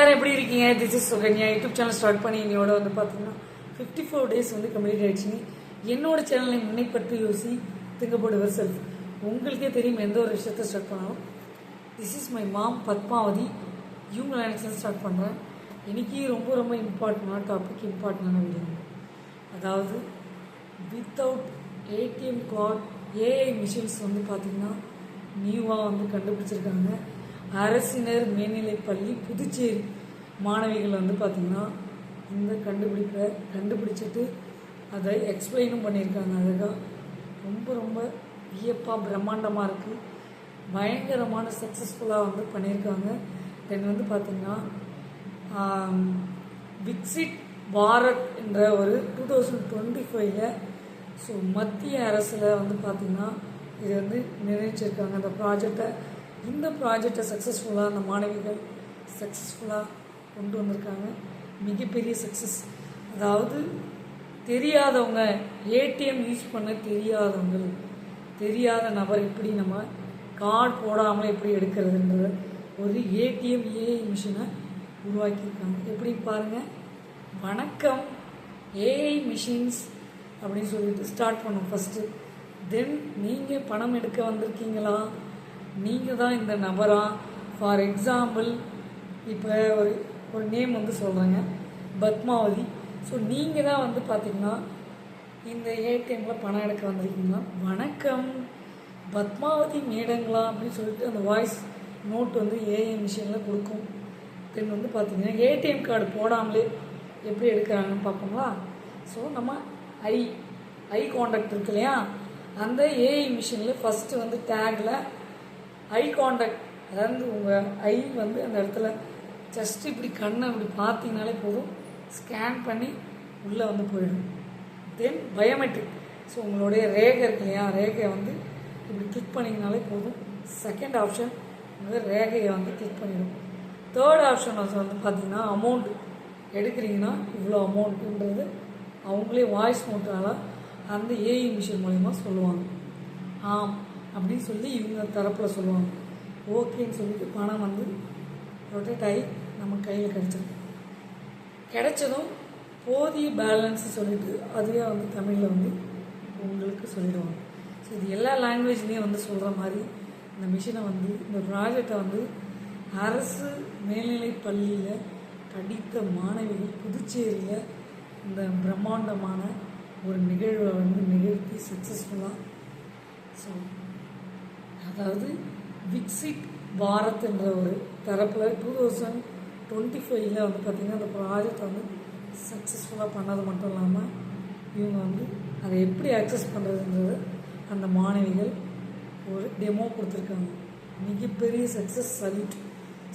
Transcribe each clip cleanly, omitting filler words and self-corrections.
எல்லாரும் எப்படி இருக்கீங்க? This is Sukanya. YouTube channel start பண்ணி என்னோட வந்து பார்த்தீங்கன்னா 54 days வந்து கம்ப்ளீட் ஆயிடுச்சுங்க. என்னோட சேனலை முன்னை பற்றி யோசி திங்க் அபவுட் யுவர் செல்ஃப். உங்களுக்கே தெரியும் எந்த ஒரு விஷயத்த ஸ்டார்ட் பண்ணாலும். This is my mom Padmavathi. இவங்க நினச்சி ஸ்டார்ட் பண்ணுறேன். இன்றைக்கி ரொம்ப ரொம்ப இம்பார்ட்டண்டான டாபிக், இம்பார்ட்டண்டான வீடியோ. அதாவது without ATM card AI machines வந்து பார்த்திங்கன்னா நியூவாக வந்து கண்டுபிடிச்சிருக்காங்க. அரசினர் மேல்நிலைப்பள்ளி புதுச்சேரி மாணவிகள் வந்து பார்த்திங்கன்னா இந்த கண்டுபிடிப்பை கண்டுபிடிச்சிட்டு அதை எக்ஸ்பிளைனும் பண்ணியிருக்காங்க. அழகாக ரொம்ப ரொம்ப வியப்பாக பிரம்மாண்டமாக இருக்குது. பயங்கரமான சக்ஸஸ்ஃபுல்லாக வந்து பண்ணியிருக்காங்க. தென் வந்து பார்த்திங்கன்னா விக்சிட் பாரத் என்ற ஒரு 2025 ஸோ மத்திய அரசில் வந்து பார்த்திங்கன்னா இது வந்து நிறைவேற்றிருக்காங்க அந்த ப்ராஜெக்டை. இந்த ப்ராஜெக்டை சக்ஸஸ்ஃபுல்லாக அந்த மாணவிகள் சக்ஸஸ்ஃபுல்லாக கொண்டு வந்திருக்காங்க. மிகப்பெரிய சக்ஸஸ். அதாவது தெரியாதவங்க, ஏடிஎம் யூஸ் பண்ண தெரியாத நபர் எப்படி நம்ம கார்டு போடாமல் எப்படி எடுக்கிறதுன்ற ஒரு ஏடிஎம் ஏஐ மிஷினை உருவாக்கியிருக்காங்க. எப்படி பாருங்கள். வணக்கம் ஏஐ மிஷின்ஸ் அப்படின்னு சொல்லிட்டு ஸ்டார்ட் பண்ணோம் ஃபஸ்ட்டு. தென் நீங்கள் பணம் எடுக்க வந்திருக்கீங்களா, நீங்கள் தான் இந்த நபரா? ஃபார் எக்ஸாம்பிள் இப்போ ஒரு நேம் வந்து சொல்கிறேங்க, பத்மாவதி. ஸோ நீங்கள் தான் வந்து பார்த்திங்கன்னா இந்த ஏடிஎம்மில் பணம் எடுக்க வந்திருக்கீங்களா? வணக்கம் பத்மாவதி மேடங்களா அப்படின்னு சொல்லிட்டு அந்த வாய்ஸ் நோட் வந்து ஏஐ மிஷினில் கொடுக்கும். தென் வந்து பார்த்திங்கன்னா ஏடிஎம் கார்டு போடாமலே எப்படி எடுக்கிறாங்கன்னு பார்ப்போங்களா? ஸோ நம்ம ஐ காண்டாக்ட் இருக்கு இல்லையா, அந்த ஏஐ மிஷினில் ஃபஸ்ட்டு வந்து டேக்கில் ஐ காண்டாக்ட், அதாவது உங்கள் ஐ வந்து அந்த இடத்துல ஜஸ்ட் இப்படி கண்ணை இப்படி பார்த்தீங்கனாலே போதும், ஸ்கேன் பண்ணி உள்ளே வந்து போயிடும். தென் பயோமெட்ரிக். ஸோ உங்களுடைய ரேகை இருக்கு இல்லையா, ரேகையை வந்து இப்படி கிளிக் பண்ணிங்கனாலே போதும். செகண்ட் ஆப்ஷன் உங்கள் ரேகையை வந்து கிளிக் பண்ணிடும். தேர்ட் ஆப்ஷன் வந்து பார்த்திங்கன்னா அமௌண்ட் எடுக்கிறீங்கன்னா இவ்வளோ அமௌண்ட்டுன்றது அவங்களே வாய்ஸ் நோட்டால் அந்த ஏஐ மிஷின் மூலிமா சொல்லுவாங்க. ஆம் அப்படின்னு சொல்லி இவங்க தரப்பில் சொல்லுவாங்க. ஓகேன்னு சொல்லிட்டு பணம் வந்து ரொட்டேட் ஆகி நம்ம கையில் கிடைச்சதும் போதிய பேலன்ஸ் சொல்லிவிட்டு அதுவே வந்து தமிழில் வந்து உங்களுக்கு சொல்லிடுவாங்க. ஸோ இது எல்லா லாங்குவேஜ்லேயும் வந்து சொல்கிற மாதிரி இந்த மிஷினை வந்து இந்த ப்ராஜெக்டை வந்து அரசு மேல்நிலைப் பள்ளியில் படித்த மாணவிகள் புதுச்சேரியில் இந்த பிரம்மாண்டமான ஒரு நிகழ்வை வந்து நிகழ்த்தி சக்ஸஸ்ஃபுல்லாக. ஸோ அதாவது விக்சிட் பாரத் என்ற ஒரு தரப்பில் 2025 வந்து பார்த்திங்கன்னா அந்த ப்ராஜெக்ட் வந்து சக்ஸஸ்ஃபுல்லாக பண்ணது மட்டும் இல்லாமல் இவங்க வந்து அதை எப்படி ஆக்சஸ் பண்ணுறதுன்றது அந்த மாணவிகள் ஒரு டெமோ கொடுத்துருக்காங்க. மிகப்பெரிய சக்ஸஸ், சல்யூட்.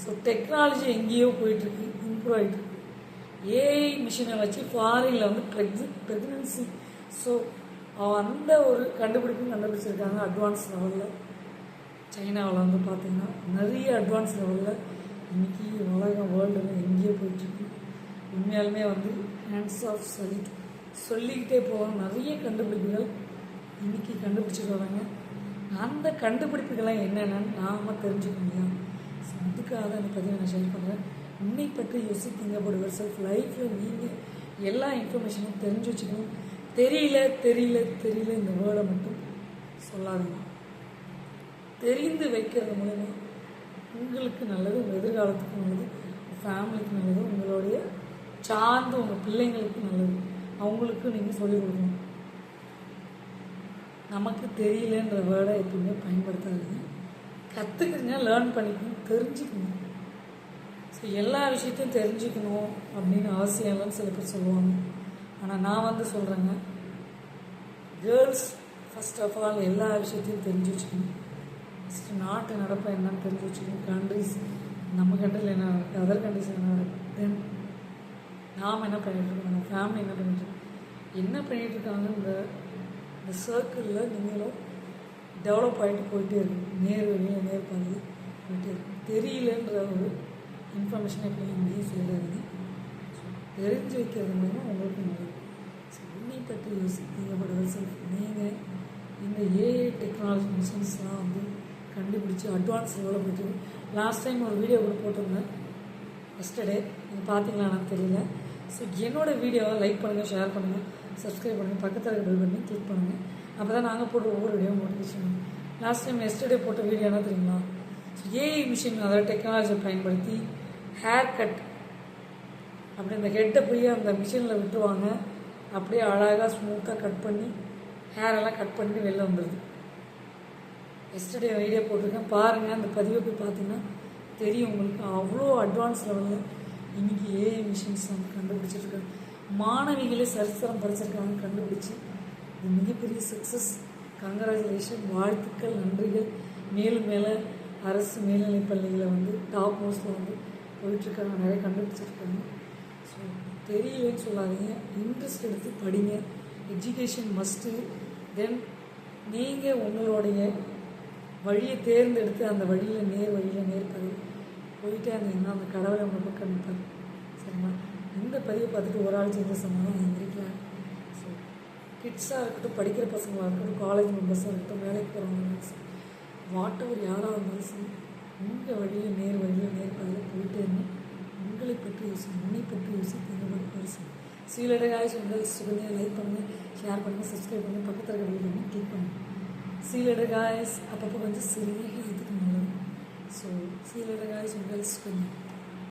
ஸோ டெக்னாலஜி எங்கேயோ போயிட்டுருக்கு, இம்ப்ரூவ் ஆகிட்டுருக்கு. ஏஐ மிஷினை வச்சு ஃபாரினில் வந்து ப்ரெக்னன்சி, ஸோ அந்த ஒரு கண்டுபிடிச்சிருக்காங்க அட்வான்ஸ் லெவலில். சைனாவில் வந்து பார்த்திங்கன்னா நிறைய அட்வான்ஸ் லெவலில் இன்றைக்கி உலகம் வேர்ல்டில் எங்கேயோ போயிட்டுருக்கு. உண்மையாலுமே வந்து ஹேண்ட்ஸ் ஆஃப் சல்யூட். சொல்லிக்கிட்டே போகணும். நிறைய கண்டுபிடிப்புகள் இன்றைக்கி கண்டுபிடிச்சிட்டு வராங்க. அந்த கண்டுபிடிப்புகள்லாம் என்னென்னு நாம் தெரிஞ்சுக்க முடியும். ஸோ அதுக்காக அந்த பதிவை நான் ஷேர் பண்ணுறேன். உன்னை பற்றி யோசித்தீங்க அபவுட் யுவர் செல்ஃப். லைஃப்பில் நீங்கள் எல்லா இன்ஃபர்மேஷனும் தெரிஞ்சு வச்சுக்கணும். தெரியல இந்த வேர்டை மட்டும் சொல்லாதீங்க. தெரிந்து வைக்கிறது மூலமா உங்களுக்கு நல்லது, உங்கள் எதிர்காலத்துக்கு நல்லது, உங்கள் ஃபேமிலிக்கு நல்லது, உங்களுடைய சார்ந்து உங்கள் பிள்ளைங்களுக்கு நல்லது. அவங்களுக்கு நீங்கள் சொல்லிக் கொடுக்கணும். நமக்கு தெரியலன்ற வேர்டை எப்பவுமே பயன்படுத்தாதீங்க. கற்றுக்குங்க, லேர்ன் பண்ணிக்கணும், தெரிஞ்சுக்கணும். ஸோ எல்லா விஷயத்தையும் தெரிஞ்சுக்கணும் அப்படின்னு அவசியம் இல்லைன்னு சில பேர் சொல்லுவாங்க. ஆனால் நான் வந்து சொல்கிறேங்க, கேர்ள்ஸ் ஃபஸ்ட் ஆஃப் ஆல் எல்லா விஷயத்தையும் தெரிஞ்சு வச்சுக்கணும். ஃபஸ்ட்டு நாட்டு நடப்பை என்னன்னு தெரிஞ்சு வச்சுக்கணும். கண்ட்ரிஸ், நம்ம கண்ட்ரியில் என்ன நடக்குது, அதர் கண்ட்ரிஸ் என்ன நடக்குது, தென் நாம் என்ன பண்ணிகிட்ருக்கோம், நம்ம ஃபேமிலி என்ன பண்ணிகிட்ருக்காங்க. இந்த சர்க்கிளில் நீங்களும் டெவலப் ஆகிட்டு போயிட்டே இருக்கும். நேர் வழியில் நேர் பாதையில் போயிட்டே இருக்கும். தெரியலன்ற ஒரு இன்ஃபர்மேஷன் எப்படி இங்கேயும் சொல்லிடாதீங்க. தெரிஞ்சு வைக்கிறது மூலமாக உங்களுக்கு நல்லது. ஸோ உன்னை பற்றி யோசித்தீங்க பட் செல்ஃப். நீங்கள் இந்த ஏஐ டெக்னாலஜி மிஷின்ஸ்லாம் வந்து கண்டுபிடிச்சி அட்வான்ஸ் லெவலில் போயிட்டு லாஸ்ட் டைம் ஒரு வீடியோ கூட போட்டிருந்தேன். எஸ்டர்டே நீங்கள் பார்த்தீங்களா எனக்கு தெரியல. ஸோ என்னோடய வீடியோவை லைக் பண்ணுங்கள், ஷேர் பண்ணுங்கள், சப்ஸ்கிரைப் பண்ணுங்கள், பக்கத்தில் இருக்க பெல் பண்ணி கிளிக் பண்ணுங்கள். அப்போ தான் நாங்கள் போடுற ஒவ்வொரு video notification. Last time yesterday போட்ட வீடியோ என்ன தெரியுங்களா? ஸோ ஏஐ மிஷின், அதாவது டெக்னாலஜியை பயன்படுத்தி ஹேர் கட், அப்படி அந்த ஹெட்டை போய் அந்த மிஷினில் விட்டுருவாங்க. அப்படியே அழகாக ஸ்மூத்தாக கட் பண்ணி ஹேரெல்லாம் கட் பண்ணி வெளில வந்துடுது. எஸ்டர்டே வீடியோ போட்டிருக்கேன், பாருங்கள். அந்த பதிவை போய் பார்த்தீங்கன்னா தெரியும் உங்களுக்கு. அவ்வளோ அட்வான்ஸ் லெவலில் இன்றைக்கி ஏஐ மிஷின்ஸ் வந்து கண்டுபிடிச்சிருக்காங்க. மாணவிகளே சரித்திரம் படிச்சிருக்காங்க கண்டுபிடிச்சி. இது மிகப்பெரிய சக்ஸஸ். கங்க்ராச்சுலேஷன், வாழ்த்துக்கள், நன்றிகள். மேலும் மேலே அரசு மேல்நிலைப் பள்ளிகளை வந்து டாப் மோஸ்ட்டில் வந்து போயிட்டுருக்காங்க, நிறைய கண்டுபிடிச்சிருக்காங்க. ஸோ தெரியலன்னு சொல்லாதீங்க, இன்ட்ரெஸ்ட் எடுத்து படிங்க. Education must. தென் நீங்கள் உங்களுடைய வழியை தேர்ந்தெடுத்து அந்த வழியில் நேர்படி போயிட்டே இருந்தீங்கன்னா அந்த கடவுளை உங்களை பக்கம் நிற்பார். சரிங்களா? இந்த பதிவை பார்த்துட்டு ஒரு ஆள் செஞ்ச சொன்னால் நான் எந்திரிக்கலாம். ஸோ கிட்ஸாக இருக்கட்டும், படிக்கிற பசங்களாக இருக்கட்டும், காலேஜ் மெம்பர்ஸாக இருக்கட்டும், வேலைக்கு போகிறவங்க, வாட்டவர் யாராக இருந்தாலும் சரி, உங்கள் வழியில் நேர்பாதையில் போயிட்டே இருந்தோம். உங்களை பற்றி யோசிங்க, உன்னை பற்றி யோசித்து எங்களை பரிசு. சீலட காய்ஸ் உங்கள் சுகந்தியாக லைக் பண்ணுங்கள், ஷேர் பண்ணுங்கள், சப்ஸ்கிரைப் பண்ணுங்கள், பக்கத்தில் இருக்க வீடியோ பண்ணி கிளிக் பண்ணுங்கள். சீலட காய்ஸ் அப்பப்போ கொஞ்சம் சிறிய இதுக்கு நல்லது. ஸோ சீலட காய்ஸ் உங்கள் சுகந்தியா.